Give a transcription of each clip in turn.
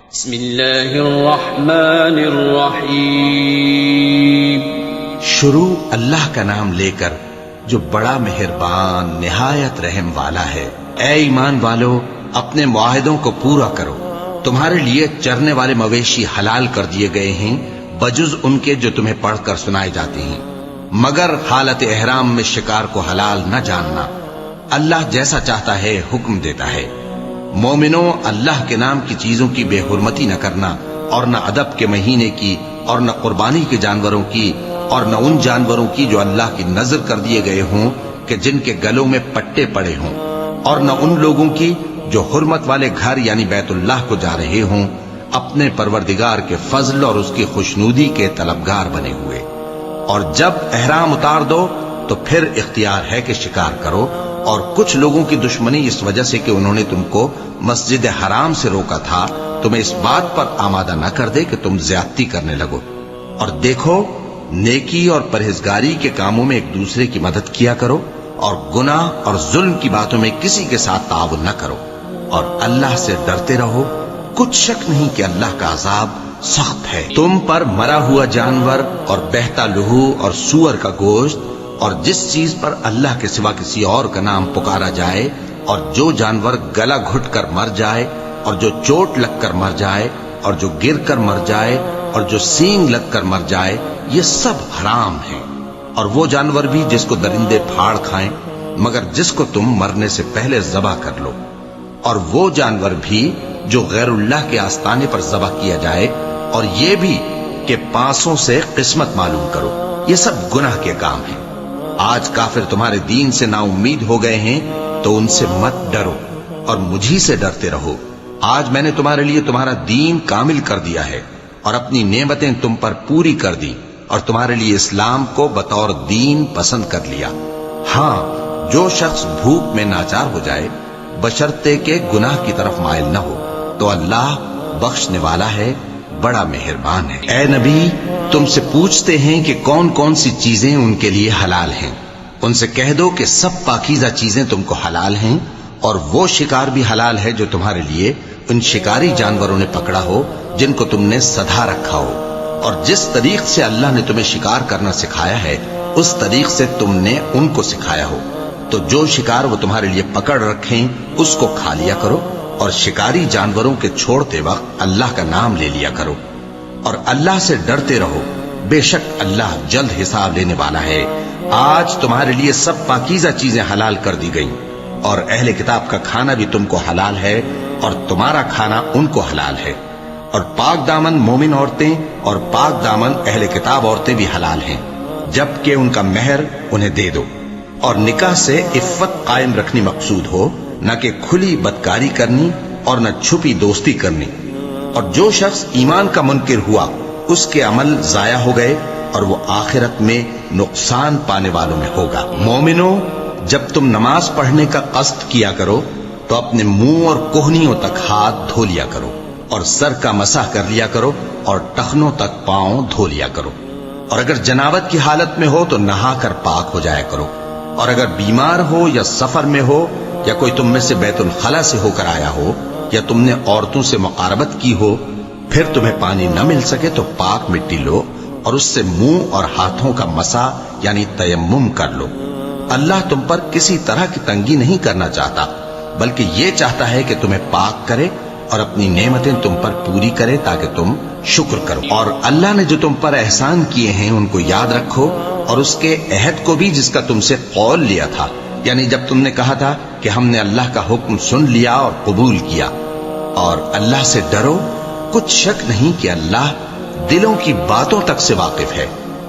بسم اللہ الرحمن الرحیم. شروع اللہ کا نام لے کر جو بڑا مہربان نہایت رحم والا ہے. اے ایمان والو، اپنے معاہدوں کو پورا کرو. تمہارے لیے چرنے والے مویشی حلال کر دیے گئے ہیں بجز ان کے جو تمہیں پڑھ کر سنائے جاتے ہیں، مگر حالت احرام میں شکار کو حلال نہ جاننا. اللہ جیسا چاہتا ہے حکم دیتا ہے. مومنوں، اللہ کے نام کی چیزوں کی بے حرمتی نہ کرنا، اور نہ ادب کے مہینے کی، اور نہ قربانی کے جانوروں کی، اور نہ ان جانوروں کی جو اللہ کی نذر کر دیے گئے ہوں کہ جن کے گلوں میں پٹے پڑے ہوں، اور نہ ان لوگوں کی جو حرمت والے گھر یعنی بیت اللہ کو جا رہے ہوں اپنے پروردگار کے فضل اور اس کی خوشنودی کے طلبگار بنے ہوئے. اور جب احرام اتار دو تو پھر اختیار ہے کہ شکار کرو. اور کچھ لوگوں کی دشمنی اس وجہ سے کہ انہوں نے تم کو مسجد حرام سے روکا تھا، تمہیں اس بات پر آمادہ نہ کر دے کہ تم زیادتی کرنے لگو. اور دیکھو، نیکی اور پرہیزگاری کے کاموں میں ایک دوسرے کی مدد کیا کرو، اور گناہ اور ظلم کی باتوں میں کسی کے ساتھ تعاون نہ کرو، اور اللہ سے ڈرتے رہو. کچھ شک نہیں کہ اللہ کا عذاب سخت ہے. تم پر مرا ہوا جانور اور بہتا لہو اور سور کا گوشت اور جس چیز پر اللہ کے سوا کسی اور کا نام پکارا جائے، اور جو جانور گلا گھٹ کر مر جائے، اور جو چوٹ لگ کر مر جائے، اور جو گر کر مر جائے، اور جو سینگ لگ کر مر جائے، یہ سب حرام ہیں. اور وہ جانور بھی جس کو درندے پھاڑ کھائیں مگر جس کو تم مرنے سے پہلے ذبح کر لو. اور وہ جانور بھی جو غیر اللہ کے آستانے پر ذبح کیا جائے، اور یہ بھی کہ پانسوں سے قسمت معلوم کرو. یہ سب گناہ کے کام ہیں. آج کافر تمہارے دین سے نا امید ہو گئے ہیں تو ان سے مت ڈرو اور مجھی سے ڈرتے رہو. آج میں نے تمہارے لیے تمہارا دین کامل کر دیا ہے اور اپنی نعمتیں تم پر پوری کر دی، اور تمہارے لیے اسلام کو بطور دین پسند کر لیا. ہاں، جو شخص بھوک میں ناچار ہو جائے بشرطے کہ گناہ کی طرف مائل نہ ہو تو اللہ بخشنے والا ہے، بڑا مہربان ہے. اے نبی، تم سے پوچھتے ہیں کہ کون کون سی چیزیں ان کے لیے حلال ہیں. ان سے کہہ دو کہ سب پاکیزہ چیزیں تم کو حلال ہیں، اور وہ شکار بھی حلال ہے جو تمہارے لیے ان شکاری جانوروں نے پکڑا ہو جن کو تم نے سدھا رکھا ہو. اور جس طریق سے اللہ نے تمہیں شکار کرنا سکھایا ہے اس طریق سے تم نے ان کو سکھایا ہو. تو جو شکار وہ تمہارے لیے پکڑ رکھیں اس کو کھا لیا کرو، اور شکاری جانوروں کے چھوڑتے وقت اللہ کا نام لے لیا کرو. اور اللہ سے ڈرتے رہو، بے شک اللہ جلد حساب لینے والا ہے. آج تمہارے لیے سب پاکیزہ چیزیں حلال کر دی گئیں، اور اہل کتاب کا کھانا بھی تم کو حلال ہے اور تمہارا کھانا ان کو حلال ہے. اور پاک دامن مومن عورتیں اور پاک دامن اہل کتاب عورتیں بھی حلال ہیں، جبکہ ان کا مہر انہیں دے دو. اور نکاح سے عفت قائم رکھنی مقصود ہو، نہ کہ کھلی بدکاری کرنی اور نہ چھپی دوستی کرنی. اور جو شخص ایمان کا منکر ہوا اس کے عمل ضائع ہو گئے اور وہ آخرت میں نقصان پانے والوں میں ہوگا. مومنوں، جب تم نماز پڑھنے کا قصد کیا کرو تو اپنے منہ اور کوہنیوں تک ہاتھ دھو لیا کرو، اور سر کا مسح کر لیا کرو، اور ٹخنوں تک پاؤں دھو لیا کرو. اور اگر جنابت کی حالت میں ہو تو نہا کر پاک ہو جایا کرو. اور اگر بیمار ہو یا سفر میں ہو یا کوئی تم میں سے بیت الخلا سے ہو کر آیا ہو یا تم نے عورتوں سے مقاربت کی ہو، پھر تمہیں پانی نہ مل سکے تو پاک مٹی لو اور اس سے منہ اور ہاتھوں کا مسح یعنی تیمم کر لو. اللہ تم پر کسی طرح کی تنگی نہیں کرنا چاہتا، بلکہ یہ چاہتا ہے کہ تمہیں پاک کرے اور اپنی نعمتیں تم پر پوری کرے تاکہ تم شکر کرو. اور اللہ نے جو تم پر احسان کیے ہیں ان کو یاد رکھو، اور اس کے عہد کو بھی جس کا تم سے قول لیا تھا، یعنی جب تم نے کہا تھا کہ ہم نے اللہ کا حکم سن لیا اور قبول کیا. اور اللہ سے ڈرو، کچھ شک نہیں کہ اللہ دلوں کی باتوں تک سے واقف ہے.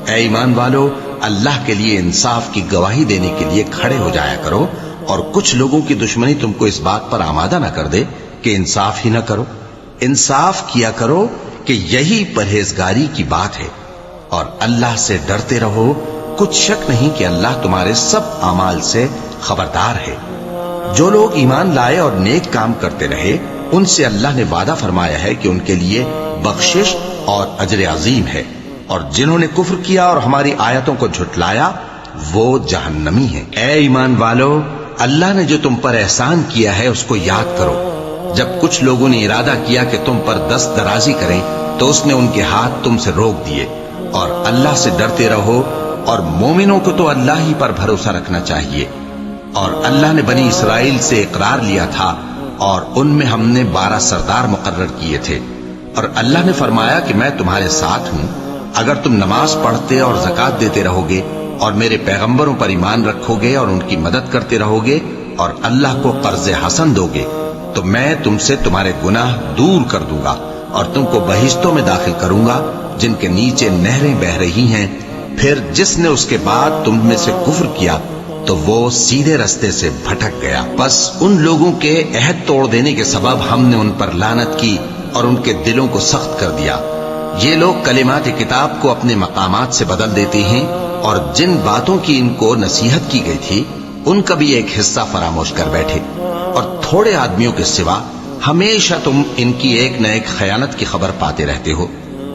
اے ایمان والو، اللہ کے لیے انصاف کی گواہی دینے کے لیے کھڑے ہو جایا کرو، اور کچھ لوگوں کی دشمنی تم کو اس بات پر آمادہ نہ کر دے کہ انصاف ہی نہ کرو. انصاف کیا کرو کہ یہی پرہیزگاری کی بات ہے. اور اللہ سے ڈرتے رہو، کچھ شک نہیں کہ اللہ تمہارے سب اعمال سے خبردار ہے. جو لوگ ایمان لائے اور نیک کام کرتے رہے ان سے اللہ نے وعدہ فرمایا ہے کہ ان کے لیے بخشش اور اجر عظیم ہے. اور جنہوں نے کفر کیا اور ہماری آیتوں کو جھٹلایا وہ جہنمی ہیں. اے ایمان والو، اللہ نے جو تم پر احسان کیا ہے اس کو یاد کرو. جب کچھ لوگوں نے ارادہ کیا کہ تم پر دست درازی کریں تو اس نے ان کے ہاتھ تم سے روک دیے، اور اللہ سے ڈرتے رہو، اور مومنوں کو تو اللہ ہی پر بھروسہ رکھنا چاہیے۔ اور اللہ نے بنی اسرائیل سے اقرار لیا تھا، اور ان میں ہم نے 12 سردار مقرر کیے تھے، اور اللہ نے فرمایا کہ میں تمہارے ساتھ ہوں، اگر تم نماز پڑھتے اور زکوٰۃ دیتے رہو گے اور میرے پیغمبروں پر ایمان رکھو گے اور ان کی مدد کرتے رہو گے اور اللہ کو قرض حسن دو گے تو میں تم سے تمہارے گناہ دور کر دوں گا اور تم کو بہشتوں میں داخل کروں گا جن کے نیچے نہریں بہ رہی ہیں۔ پھر جس نے اس کے بعد تم میں سے کفر کیا تو وہ سیدھے رستے سے بھٹک گیا۔ بس ان لوگوں کے عہد توڑ دینے کے سبب ہم نے ان پر لعنت کی اور ان کے دلوں کو سخت کر دیا۔ یہ لوگ کلمات کتاب کو اپنے مقامات سے بدل دیتے ہیں، اور جن باتوں کی ان کو نصیحت کی گئی تھی ان کا بھی ایک حصہ فراموش کر بیٹھے، اور تھوڑے آدمیوں کے سوا ہمیشہ تم ان کی ایک نہ ایک خیانت کی خبر پاتے رہتے ہو،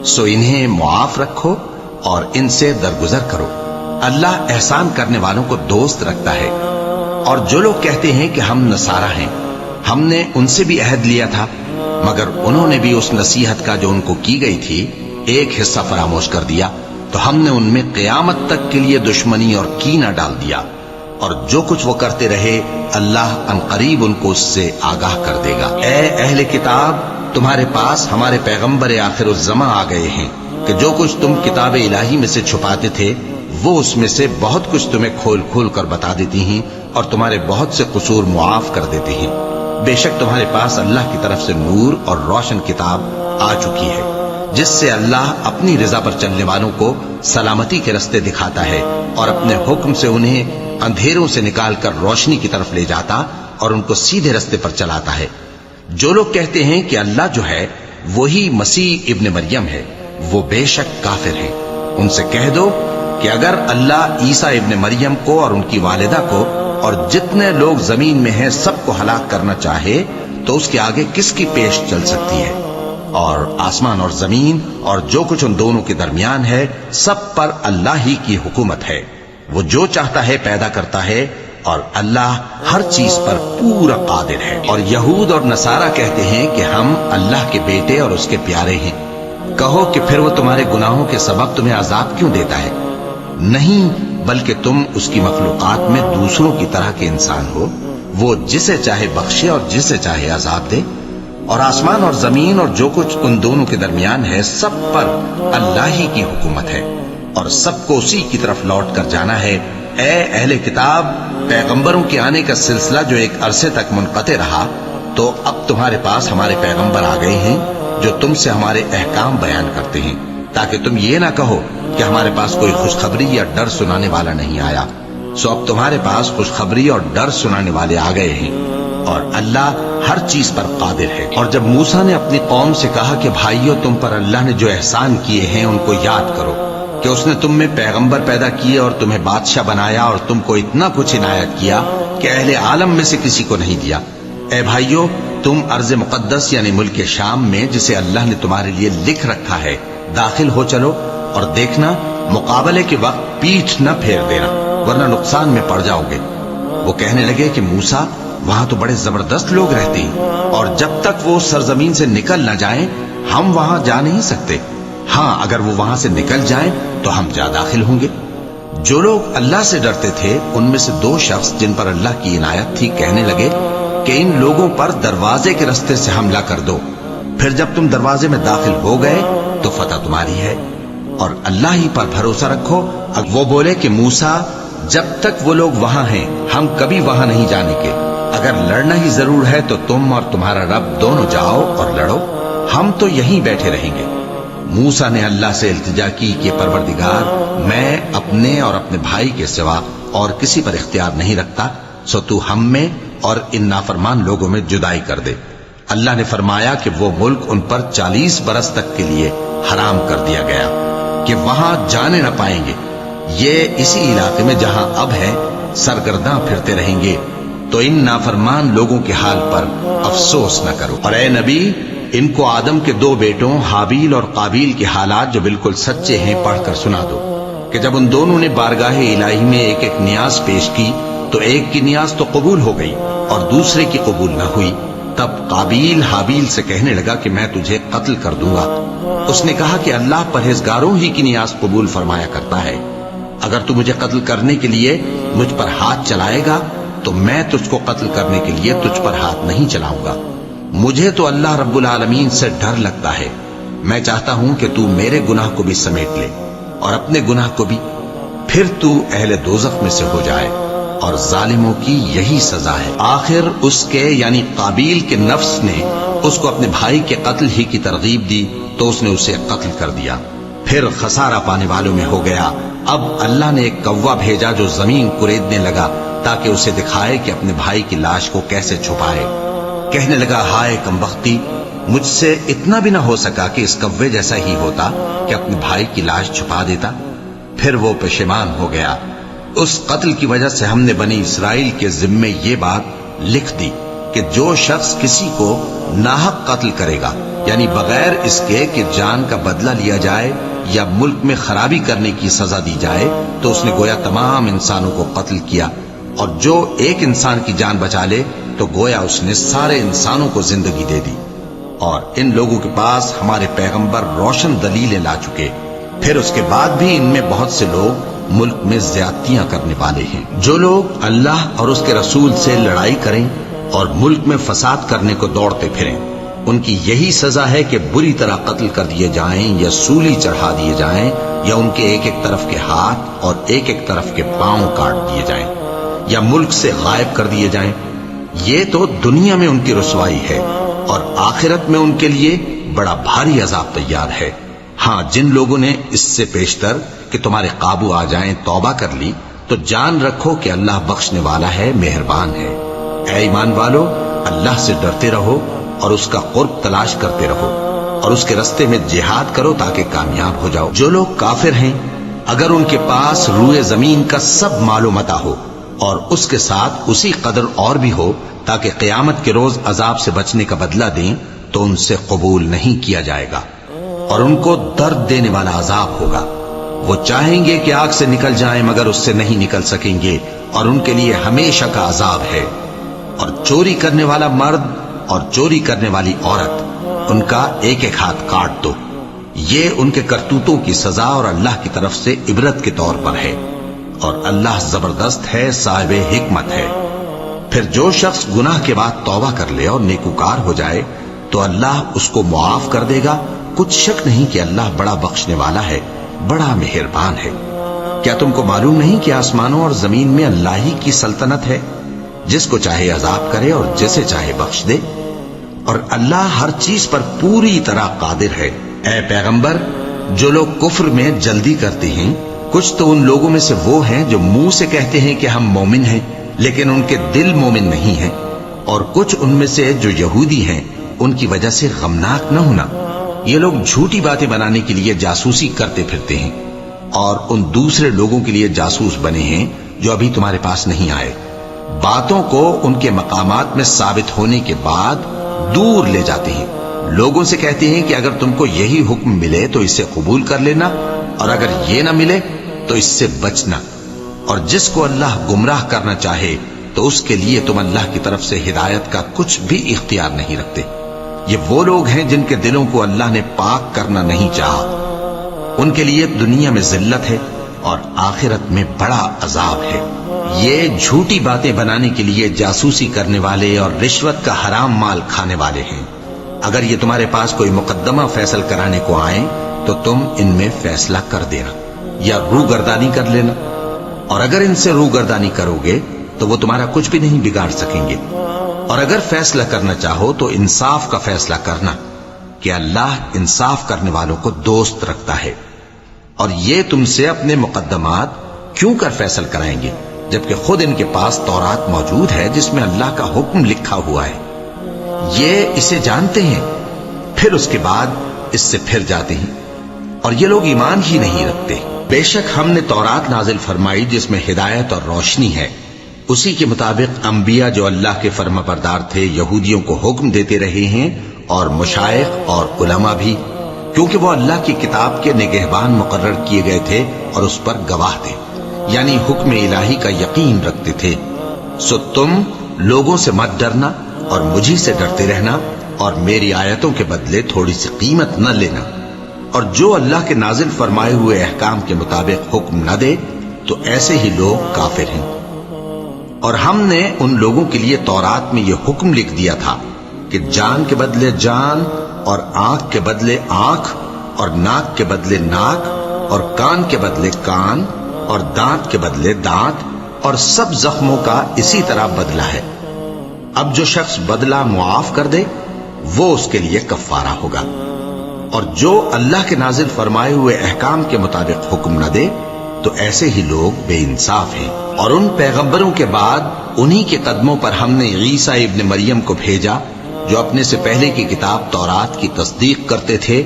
سو انہیں معاف رکھو اور ان سے درگزر کرو۔ اللہ احسان کرنے والوں کو دوست رکھتا ہے۔ اور جو لوگ کہتے ہیں کہ ہم نصارہ ہیں، ہم نے ان سے بھی عہد لیا تھا، مگر انہوں نے بھی اس نصیحت کا جو ان کو کی گئی تھی ایک حصہ فراموش کر دیا، تو ہم نے ان میں قیامت تک کے لیے دشمنی اور کینہ ڈال دیا، اور جو کچھ وہ کرتے رہے اللہ عنقریب ان کو اس سے آگاہ کر دے گا۔ اے اہل کتاب، تمہارے پاس ہمارے پیغمبر آخر الزماں آ گئے ہیں کہ جو کچھ تم کتاب الہی میں سے چھپاتے تھے وہ اس میں سے بہت کچھ تمہیں کھول کھول کر بتا دیتی ہیں اور تمہارے بہت سے قصور معاف کر دیتے ہیں۔ بے شک تمہارے پاس اللہ کی طرف سے نور اور روشن کتاب آ چکی ہے، جس سے اللہ اپنی رضا پر چلنے والوں کو سلامتی کے رستے دکھاتا ہے اور اپنے حکم سے انہیں اندھیروں سے نکال کر روشنی کی طرف لے جاتا اور ان کو سیدھے رستے پر چلاتا ہے۔ جو لوگ کہتے ہیں کہ اللہ جو ہے وہی مسیح ابن مریم ہے، وہ بے شک کافر ہیں۔ ان سے کہہ دو کہ اگر اللہ عیسیٰ ابن مریم کو اور ان کی والدہ کو اور جتنے لوگ زمین میں ہیں سب کو ہلاک کرنا چاہے تو اس کے آگے کس کی پیش چل سکتی ہے؟ اور آسمان اور زمین اور جو کچھ ان دونوں کے درمیان ہے سب پر اللہ ہی کی حکومت ہے۔ وہ جو چاہتا ہے پیدا کرتا ہے، اور اللہ ہر چیز پر پورا قادر ہے۔ اور یہود اور نصارہ کہتے ہیں کہ ہم اللہ کے بیٹے اور اس کے پیارے ہیں۔ کہو کہ پھر وہ تمہارے گناہوں کے سبب تمہیں عذاب کیوں دیتا ہے؟ نہیں، بلکہ تم اس کی مخلوقات میں دوسروں کی طرح کے انسان ہو، وہ جسے چاہے بخشے اور جسے چاہے عذاب دے۔ اور آسمان اور زمین اور جو کچھ ان دونوں کے درمیان ہے سب پر اللہ ہی کی حکومت ہے، اور سب کو اسی کی طرف لوٹ کر جانا ہے۔ اے اہل کتاب، پیغمبروں کے آنے کا سلسلہ جو ایک عرصے تک منقطع رہا، تو اب تمہارے پاس ہمارے پیغمبر آ گئے ہیں جو تم سے ہمارے احکام بیان کرتے ہیں، تاکہ تم یہ نہ کہو کہ ہمارے پاس کوئی خوشخبری یا ڈر سنانے والا نہیں آیا۔ سو اب تمہارے پاس خوشخبری اور ڈر سنانے والے آ گئے ہیں، اور اللہ ہر چیز پر قادر ہے۔ اور جب موسیٰ نے اپنی قوم سے کہا کہ بھائیو، تم پر اللہ نے جو احسان کیے ہیں ان کو یاد کرو، کہ اس نے تم میں پیغمبر پیدا کیے اور تمہیں بادشاہ بنایا اور تم کو اتنا کچھ عنایت کیا کہ اہل عالم میں سے کسی کو نہیں دیا۔ اے بھائیو، تم ارض مقدس یعنی ملک شام میں جسے اللہ نے تمہارے لیے لکھ رکھا ہے داخل ہو چلو، اور دیکھنا مقابلے کے وقت پیٹھ نہ پھیر دینا ورنہ نقصان میں پڑ جاؤ گے۔ وہ کہنے لگے کہ موسیٰ، وہاں تو بڑے زبردست لوگ رہتے ہیں، اور جب تک وہ سرزمین سے نکل نہ جائیں ہم وہاں جا نہیں سکتے۔ ہاں، اگر وہ وہاں سے نکل جائیں تو ہم جا داخل ہوں گے۔ جو لوگ اللہ سے ڈرتے تھے ان میں سے 2 شخص جن پر اللہ کی عنایت تھی کہنے لگے کہ ان لوگوں پر دروازے کے رستے سے حملہ کر دو، پھر جب تم دروازے میں داخل ہو گئے تو فتح تمہاری ہے، اور اللہ ہی پر بھروسہ رکھو۔ اب وہ بولے کہ موسیٰ، جب تک وہ لوگ وہاں ہیں ہم کبھی وہاں نہیں جانے کے، اگر لڑنا ہی ضرور ہے تو تم اور تمہارا رب دونوں جاؤ اور لڑو، ہم تو یہیں بیٹھے رہیں گے۔ موسیٰ نے اللہ سے التجا کی کہ پروردگار، میں اپنے اور اپنے بھائی کے سوا اور کسی پر اختیار نہیں رکھتا، سو تو ہم میں اور ان نافرمان لوگوں میں جدائی کر دے۔ اللہ نے فرمایا کہ وہ ملک ان پر 40 برس تک کے لیے حرام کر دیا گیا کہ وہاں جانے نہ پائیں گے۔ یہ اسی علاقے میں جہاں اب ہے سرگرداں پھرتے رہیں گے، تو ان نافرمان لوگوں کے حال پر افسوس نہ کرو۔ اور اے نبی، ان کو آدم کے 2 بیٹوں حابیل اور قابیل کے حالات جو بالکل سچے ہیں پڑھ کر سنا دو، کہ جب ان دونوں نے بارگاہ الہی میں ایک ایک نیاز پیش کی تو ایک کی نیاز تو قبول ہو گئی اور دوسرے کی قبول نہ ہوئی، تب قابیل حابیل سے کہنے لگا کہ میں تجھے قتل کر دوں گا۔ اس نے کہا کہ اللہ پرہیزگاروں ہی کی نیاز قبول فرمایا کرتا ہے، اگر تو مجھے قتل کرنے کے لیے مجھ پر ہاتھ چلائے گا تو میں تجھ کو قتل کرنے کے لیے تجھ پر ہاتھ نہیں چلاؤں گا۔ مجھے تو اللہ رب العالمین سے ڈر لگتا ہے، میں چاہتا ہوں کہ تو میرے گناہ کو بھی سمیٹ لے اور اپنے گناہ کو بھی، پھر تو اہل دوزخ میں سے ہو جائے، اور ظالموں کی یہی سزا ہے۔ آخر اس کے یعنی قابیل کے نفس نے اس کو اپنے بھائی کے قتل ہی کی ترغیب دی تو اس نے اسے قتل کر دیا، پھر خسارہ پانے والوں میں ہو گیا۔ اب اللہ نے ایک کوا بھیجا جو زمین کریدنے لگا تاکہ اسے دکھائے کہ اپنے بھائی کی لاش کو کیسے چھپائے۔ کہنے لگا ہائے کمبختی، مجھ سے اتنا بھی نہ ہو سکا کہ اس کوے جیسا ہی ہوتا کہ اپنے بھائی کی لاش چھپا دیتا۔ پھر وہ پشیمان ہو گیا۔ اس قتل کی وجہ سے ہم نے بنی اسرائیل کے ذمے یہ بات لکھ دی کہ جو شخص کسی کو ناحق قتل کرے گا، یعنی بغیر اس کے کہ جان کا بدلہ لیا جائے یا ملک میں خرابی کرنے کی سزا دی جائے، تو اس نے گویا تمام انسانوں کو قتل کیا، اور جو ایک انسان کی جان بچا لے تو گویا اس نے سارے انسانوں کو زندگی دے دی۔ اور ان لوگوں کے پاس ہمارے پیغمبر روشن دلیلیں لا چکے، پھر اس کے بعد بھی ان میں بہت سے لوگ ملک میں زیادتیاں کرنے والے ہیں۔ جو لوگ اللہ اور اس کے رسول سے لڑائی کریں اور ملک میں فساد کرنے کو دوڑتے پھریں، ان کی یہی سزا ہے کہ بری طرح قتل کر دیے جائیں یا سولی چڑھا دیے جائیں، یا ان کے ایک ایک طرف کے ہاتھ اور ایک ایک طرف کے پاؤں کاٹ دیے جائیں، یا ملک سے غائب کر دیے جائیں۔ یہ تو دنیا میں ان کی رسوائی ہے، اور آخرت میں ان کے لیے بڑا بھاری عذاب تیار ہے۔ ہاں، جن لوگوں نے اس سے پیشتر کہ تمہارے قابو آ جائیں توبہ کر لی تو جان رکھو کہ اللہ بخشنے والا ہے، مہربان ہے۔ اے ایمان والو، اللہ سے ڈرتے رہو اور اس کا قرب تلاش کرتے رہو، اور اس کے رستے میں جہاد کرو تاکہ کامیاب ہو جاؤ۔ جو لوگ کافر ہیں، اگر ان کے پاس روئے زمین کا سب مال و متاع ہو اور اس کے ساتھ اسی قدر اور بھی ہو تاکہ قیامت کے روز عذاب سے بچنے کا بدلہ دیں، تو ان سے قبول نہیں کیا جائے گا، اور ان کو درد دینے والا عذاب ہوگا۔ وہ چاہیں گے کہ آگ سے نکل جائیں مگر اس سے نہیں نکل سکیں گے، اور ان کے لیے ہمیشہ کا عذاب ہے۔ اور چوری کرنے والا مرد اور چوری کرنے والی عورت، ان کا ایک ایک ہاتھ کاٹ دو، یہ ان کے کرتوتوں کی سزا اور اللہ کی طرف سے عبرت کے طور پر ہے، اور اللہ زبردست ہے، صاحب حکمت ہے۔ پھر جو شخص گناہ کے بعد توبہ کر لے اور نیکوکار ہو جائے تو اللہ اس کو معاف کر دے گا، کچھ شک نہیں کہ اللہ بڑا بخشنے والا ہے، بڑا مہربان ہے۔ کیا تم کو معلوم نہیں کہ آسمانوں اور زمین میں اللہ ہی کی سلطنت ہے، جس کو چاہے عذاب کرے اور جسے چاہے بخش دے، اور اللہ ہر چیز پر پوری طرح قادر ہے۔ اے پیغمبر، جو لوگ کفر میں جلدی کرتے ہیں، کچھ تو ان لوگوں میں سے وہ ہیں جو منہ سے کہتے ہیں کہ ہم مومن ہیں لیکن ان کے دل مومن نہیں ہیں، اور کچھ ان میں سے جو یہودی ہیں، ان کی وجہ سے غمناک نہ ہونا۔ یہ لوگ جھوٹی باتیں بنانے کے لیے جاسوسی کرتے پھرتے ہیں، اور ان دوسرے لوگوں کے لیے جاسوس بنے ہیں جو ابھی تمہارے پاس نہیں آئے، باتوں کو ان کے مقامات میں ثابت ہونے کے بعد دور لے جاتے ہیں۔ لوگوں سے کہتے ہیں کہ اگر تم کو یہی حکم ملے تو اسے قبول کر لینا، اور اگر یہ نہ ملے تو اس سے بچنا، اور جس کو اللہ گمراہ کرنا چاہے تو اس کے لیے تم اللہ کی طرف سے ہدایت کا کچھ بھی اختیار نہیں رکھتے۔ یہ وہ لوگ ہیں جن کے دلوں کو اللہ نے پاک کرنا نہیں چاہا، ان کے لیے دنیا میں ذلت ہے اور آخرت میں بڑا عذاب ہے۔ یہ جھوٹی باتیں بنانے کے لیے جاسوسی کرنے والے اور رشوت کا حرام مال کھانے والے ہیں۔ اگر یہ تمہارے پاس کوئی مقدمہ فیصل کرانے کو آئیں تو تم ان میں فیصلہ کر دینا یا روگردانی کر لینا، اور اگر ان سے روگردانی کرو گے تو وہ تمہارا کچھ بھی نہیں بگاڑ سکیں گے، اور اگر فیصلہ کرنا چاہو تو انصاف کا فیصلہ کرنا، کہ اللہ انصاف کرنے والوں کو دوست رکھتا ہے۔ اور یہ تم سے اپنے مقدمات کیوں کر فیصل کرائیں گے جبکہ خود ان کے پاس تورات موجود ہے جس میں اللہ کا حکم لکھا ہوا ہے۔ یہ اسے جانتے ہیں، پھر اس کے بعد اس سے پھر جاتے ہیں، اور یہ لوگ ایمان ہی نہیں رکھتے۔ بے شک ہم نے تورات نازل فرمائی جس میں ہدایت اور روشنی ہے، اسی کے مطابق انبیاء جو اللہ کے فرما بردار تھے یہودیوں کو حکم دیتے رہے ہیں، اور مشائخ اور علماء بھی، کیونکہ وہ اللہ کی کتاب کے نگہبان مقرر کیے گئے تھے اور اس پر گواہ تھے، یعنی حکم الہی کا یقین رکھتے تھے۔ سو تم لوگوں سے مت ڈرنا اور مجھی سے ڈرتے رہنا اور میری آیتوں کے بدلے تھوڑی سی قیمت نہ لینا، اور جو اللہ کے نازل فرمائے ہوئے احکام کے مطابق حکم نہ دے تو ایسے ہی لوگ کافر ہیں۔ اور ہم نے ان لوگوں کے لیے تورات میں یہ حکم لکھ دیا تھا کہ جان کے بدلے جان، اور آنکھ کے بدلے آنکھ، اور ناک کے بدلے ناک، اور کان کے بدلے کان، اور دانت کے بدلے دانت، اور سب زخموں کا اسی طرح بدلہ ہے۔ اب جو شخص بدلہ معاف کر دے وہ اس کے لیے کفارہ ہوگا، اور جو اللہ کے نازل فرمائے ہوئے احکام کے مطابق حکم نہ دے تو ایسے ہی لوگ بے انصاف ہیں۔ اور ان پیغمبروں کے بعد انہی کے قدموں پر ہم نے عیسیٰ ابن مریم کو بھیجا جو اپنے سے پہلے کی کتاب تورات کی تصدیق کرتے تھے،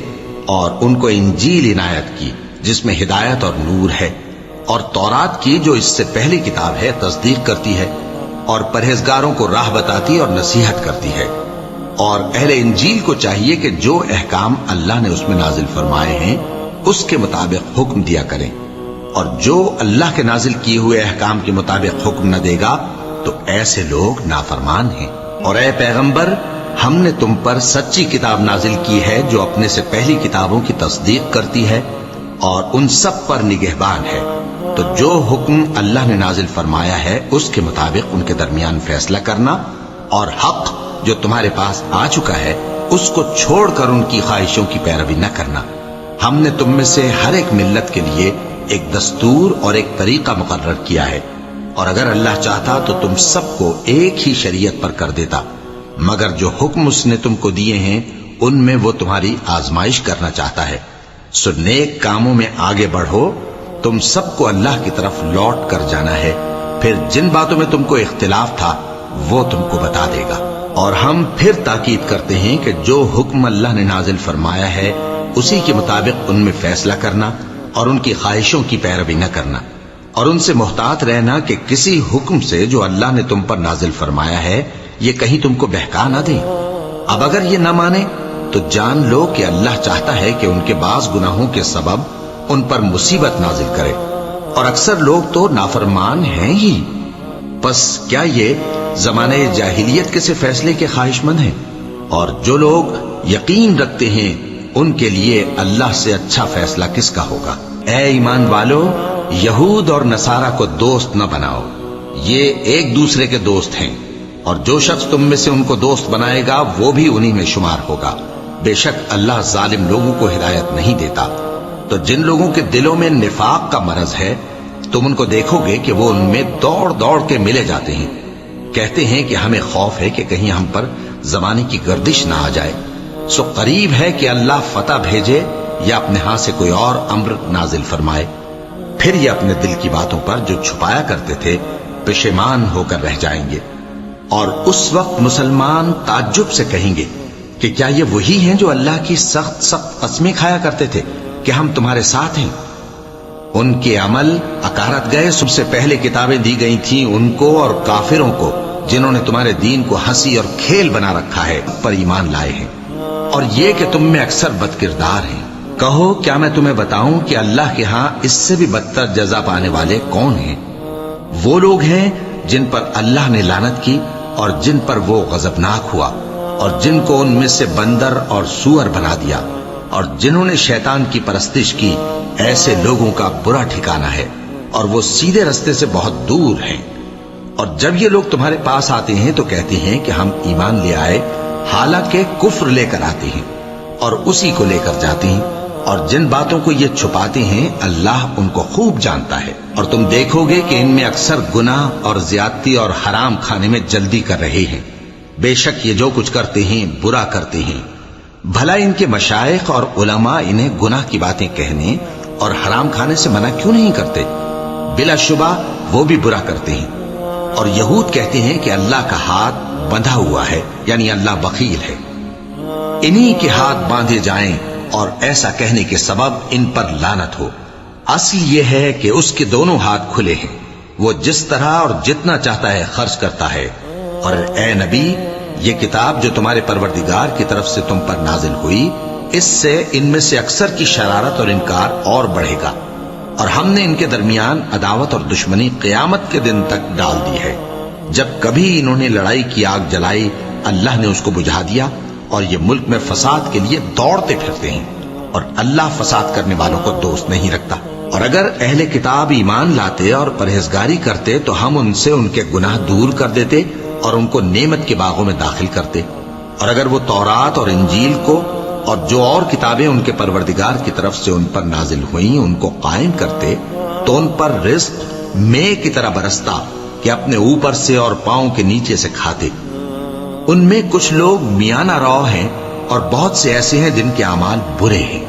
اور ان کو انجیل عنایت کی جس میں ہدایت اور نور ہے، اور تورات کی جو اس سے پہلی کتاب ہے تصدیق کرتی ہے اور پرہیزگاروں کو راہ بتاتی اور نصیحت کرتی ہے۔ اور اہل انجیل کو چاہیے کہ جو احکام اللہ نے اس میں نازل فرمائے ہیں اس کے مطابق حکم دیا کریں، اور جو اللہ کے نازل کیے ہوئے احکام کے مطابق حکم نہ دے گا تو ایسے لوگ نافرمان ہیں۔ اور اے پیغمبر، ہم نے تم پر سچی کتاب نازل کی ہے جو اپنے سے پہلی کتابوں کی تصدیق کرتی ہے اور ان سب پر نگہبان ہے، تو جو حکم اللہ نے نازل فرمایا ہے اس کے مطابق ان کے درمیان فیصلہ کرنا، اور حق جو تمہارے پاس آ چکا ہے اس کو چھوڑ کر ان کی خواہشوں کی پیروی نہ کرنا۔ ہم نے تم میں سے ہر ایک ملت کے لیے ایک دستور اور ایک طریقہ مقرر کیا ہے، اور اگر اللہ چاہتا تو تم سب کو ایک ہی شریعت پر کر دیتا، مگر جو حکم اس نے تم کو دیے ہیں ان میں وہ تمہاری آزمائش کرنا چاہتا ہے۔ سو نیک کاموں میں آگے بڑھو، تم سب کو اللہ کی طرف لوٹ کر جانا ہے، پھر جن باتوں میں تم کو اختلاف تھا وہ تم کو بتا دے گا۔ اور ہم پھر تاکید کرتے ہیں کہ جو حکم اللہ نے نازل فرمایا ہے اسی کے مطابق ان میں فیصلہ کرنا اور ان کی خواہشوں کی پیروی نہ کرنا، اور ان سے محتاط رہنا کہ کسی حکم سے جو اللہ نے تم پر نازل فرمایا ہے یہ کہیں تم کو بہکا نہ دیں۔ اب اگر یہ نہ مانے تو جان لو کہ اللہ چاہتا ہے کہ ان کے بعض گناہوں کے سبب ان پر مصیبت نازل کرے، اور اکثر لوگ تو نافرمان ہیں ہی۔ پس کیا یہ زمانے جاہلیت کے سے فیصلے کے خواہش مند ہیں؟ اور جو لوگ یقین رکھتے ہیں ان کے لیے اللہ سے اچھا فیصلہ کس کا ہوگا؟ اے ایمان والو، یہود اور نصارہ کو دوست نہ بناؤ، یہ ایک دوسرے کے دوست ہیں، اور جو شخص تم میں سے ان کو دوست بنائے گا وہ بھی انہی میں شمار ہوگا۔ بے شک اللہ ظالم لوگوں کو ہدایت نہیں دیتا۔ تو جن لوگوں کے دلوں میں نفاق کا مرض ہے تم ان کو دیکھو گے کہ وہ ان میں دوڑ دوڑ کے ملے جاتے ہیں، کہتے ہیں کہ ہمیں خوف ہے کہ کہیں ہم پر زمانے کی گردش نہ آ جائے۔ سو قریب ہے کہ اللہ فتح بھیجے یا اپنے ہاں سے کوئی اور امر نازل فرمائے، پھر یہ اپنے دل کی باتوں پر جو چھپایا کرتے تھے پشیمان ہو کر رہ جائیں گے۔ اور اس وقت مسلمان تعجب سے کہیں گے کہ کیا یہ وہی ہیں جو اللہ کی سخت سخت قسمیں کھایا کرتے تھے کہ ہم تمہارے ساتھ ہیں؟ ان کے عمل اکارت گئے، سب سے پہلے کتابیں دی گئی تھیں ان کو اور کافروں کو جنہوں نے تمہارے دین کو ہنسی اور کھیل بنا رکھا ہے پر ایمان لائے ہیں، اور یہ کہ تم میں اکثر بد کردار ہیں۔ کہو کیا میں تمہیں بتاؤں کہ اللہ کے ہاں اس سے بھی بدتر جزا پانے والے کون ہیں؟ وہ لوگ ہیں جن پر اللہ نے لعنت کی اور جن پر وہ غضبناک ہوا، اور جن کو ان میں سے بندر اور سور بنا دیا، اور جنہوں نے شیطان کی پرستش کی، ایسے لوگوں کا برا ٹھکانہ ہے اور وہ سیدھے رستے سے بہت دور ہیں۔ اور جب یہ لوگ تمہارے پاس آتے ہیں تو کہتے ہیں کہ ہم ایمان لے آئے، حالانکہ کفر لے کر آتے ہیں اور اسی کو لے کر جاتے ہیں، اور جن باتوں کو یہ چھپاتے ہیں اللہ ان کو خوب جانتا ہے۔ اور تم دیکھو گے کہ ان میں اکثر گناہ اور زیادتی اور حرام کھانے میں جلدی کر رہے ہیں، بے شک یہ جو کچھ کرتے ہیں برا کرتے ہیں۔ بھلا ان کے مشائخ اور علماء انہیں گناہ کی باتیں کہنے اور حرام کھانے سے منع کیوں نہیں کرتے؟ بلا شبہ وہ بھی برا کرتے ہیں۔ اور یہود کہتے ہیں کہ اللہ کا ہاتھ بندھا ہوا ہے، یعنی اللہ بخیل ہے، انہی کے ہاتھ باندھے جائیں اور ایسا کہنے کے سبب ان پر لعنت ہو۔ اصل یہ ہے کہ اس کے دونوں ہاتھ کھلے ہیں، وہ جس طرح اور جتنا چاہتا ہے خرچ کرتا ہے۔ اور اے نبی، یہ کتاب جو تمہارے پروردگار کی طرف سے تم پر نازل ہوئی، اس سے ان میں سے اکثر کی شرارت اور انکار اور بڑھے گا، اور ہم نے ان کے درمیان عداوت اور دشمنی قیامت کے دن تک ڈال دی ہے۔ جب کبھی انہوں نے لڑائی کی آگ جلائی اللہ نے اس کو بجھا دیا اور یہ ملک میں فساد کے لیے دوڑتے پھرتے ہیں، اور اللہ فساد کرنے والوں کو دوست نہیں رکھتا۔ اور اگر اہل کتاب ایمان لاتے اور پرہیزگاری کرتے تو ہم ان سے ان کے گناہ دور کر دیتے اور ان کو نعمت کے باغوں میں داخل کرتے۔ اور اگر وہ تورات اور انجیل کو اور جو اور کتابیں ان کے پروردگار کی طرف سے ان پر نازل ہوئیں ان کو قائم کرتے تو ان پر رزق مے کی طرح برستا کہ اپنے اوپر سے اور پاؤں کے نیچے سے کھاتے۔ ان میں کچھ لوگ میانہ رو ہیں اور بہت سے ایسے ہیں جن کے اعمال برے ہیں۔